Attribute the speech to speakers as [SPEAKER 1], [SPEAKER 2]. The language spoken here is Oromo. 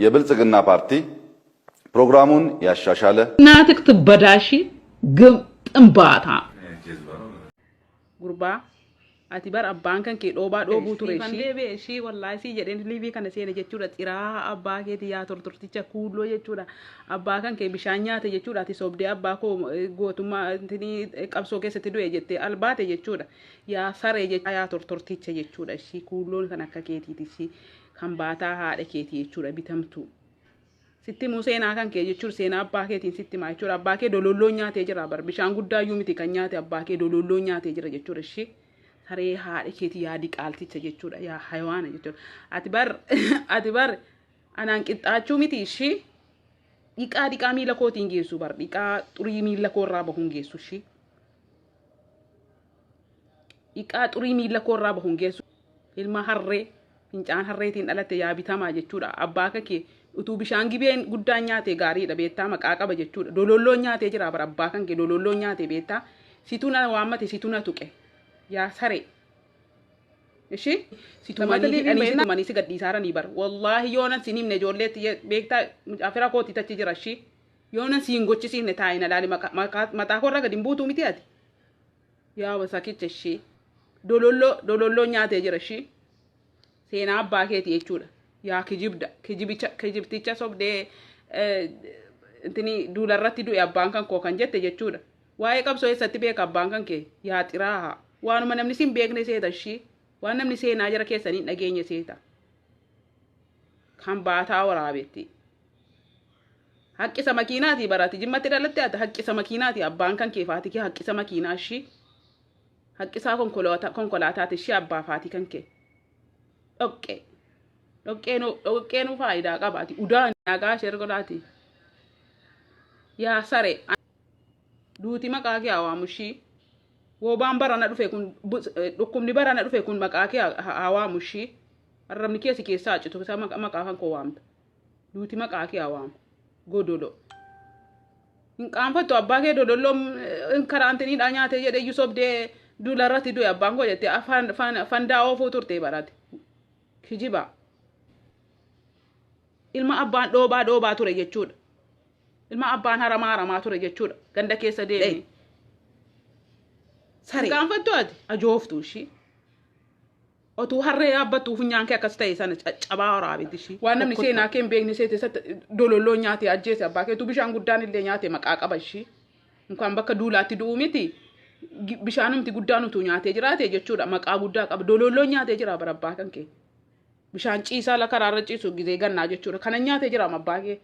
[SPEAKER 1] የብልጽግና ፓርቲ ፕሮግራሙን ያሻሻለ
[SPEAKER 2] ናትክ ትበዳሺ ግም ጥንባታ ጉርባ ati bar abbaan kan kee dhoobaa dhoobuu ture ishii wallaahi sii jedheen liivii kana seene jechuudha xiraa abbaa keeti yaa tortorticha kuulloo jechuudha abbaa kan kee bishaan nyaate jechuudha ati sobdee abbaa koo gootummaa qabsoo keessatti du'e jettee albaate jechuudha yaa saree jechuudha yaa tortorticha jechuudha ishii kuulloon kan akka keetiiti ishii kan baataa haadha keeti jechuudha bitamtu sitti museenaa kan kee jechuudha seenaa abbaa keetiin sitti maa jechuudha abbaa kee dololloon nyaatee jira bar bishaan guddaayyuu miti kan nyaate abbaa kee dololloon nyaatee jira jechuudha ishii saree haadha keeti yaadi qaalticha jechuudha yaa hayawaana jechuudha ati bar anaan qixxaachuu miti ishii dhiqaa miila kootiin geessu bar dhiqaa xurii miila koorraa bahuun geessu ishii dhiqaa xurii miila koorraa bahuun geessu ilma harree fincaan harreetiin dhalatte yaa bitamaa jechuudha abbaa kee utuu bishaan gibeen guddaan nyaate gaariidha beektaa maqaa qaba jechuudha dololloon nyaatee jira bar abbaa kan kee dololloon nyaate beektaa situna waammate situna tuqe yaa saree ishi situmanii si gadhiisaaranii bar wallaahi yoonan sinimne ijoolleetti beektaa afira kooti tachi jira ishi yoonan siin gochisiifne taa'ina laali mataa koorra gadi hin buutuu miti ati yaa wasakicha ishi dololloo nyaatee jira ishi seenaa abbaa keeti jechuudha yaa kijibticha sobdee duularratti du'e abbaan kan koo kan jette jechuudha waa'ee qabsoo eessatti beeka abbaan kan kee yaa xiraaha waanuma namni sin beekne seeta ishii waan namni seenaa jara keessanii dhageenye seeta kan baataa waraabetti haqqisa makiinaati barati jimmatti dhalatte ati haqqisa makiinaati abbaan kan kee faati kee haqqisa makiinaa ishii haqqisaa konkolaataati ishii abbaa faati kan kee dhoqqeen faayidaa qabaati udaan nagaa shergolaati yaa saree duuti maqaa kee awaamushii wobaan barana dhufe kun dhukkubni barana dhufe kun maqaa kee awaamushii arrabni keessi keessaa citu maqaa kan koo waamta duuti maqaa kee awaamu godolo hin qaanfattu abbaa kee dodollo karaantiniidha nyaate jedhe iyyuu sobdee duularratti du'e abbaan koo jette fandaa oofuu turte barate kijiba ilma abbaan dhoobaa ture jechuudha ilma abbaan haramaa ture jechuudha ganda keessa deeme saree qaanfattu ati ajooftu ishii otuu harree yaabbattuu funyaan kee akkas ta'e sana caccabaa waraabeti ishii waan namni seenaa kee hin beekne seete dololoo nyaate ajjeese abbaa keetu bishaan guddaan illee nyaate maqaa qaba ishii inkaan bakka duulaatti du'u miti bishaanumti guddaan utuu nyaatee jiraate jechuudha maqaa guddaa qaba dololoo nyaatee jira bara abbaa kan kee bishaan ciisaa la karaarra ciisu gizee gannaa jechuudha kana nyaatee jira abbaa kee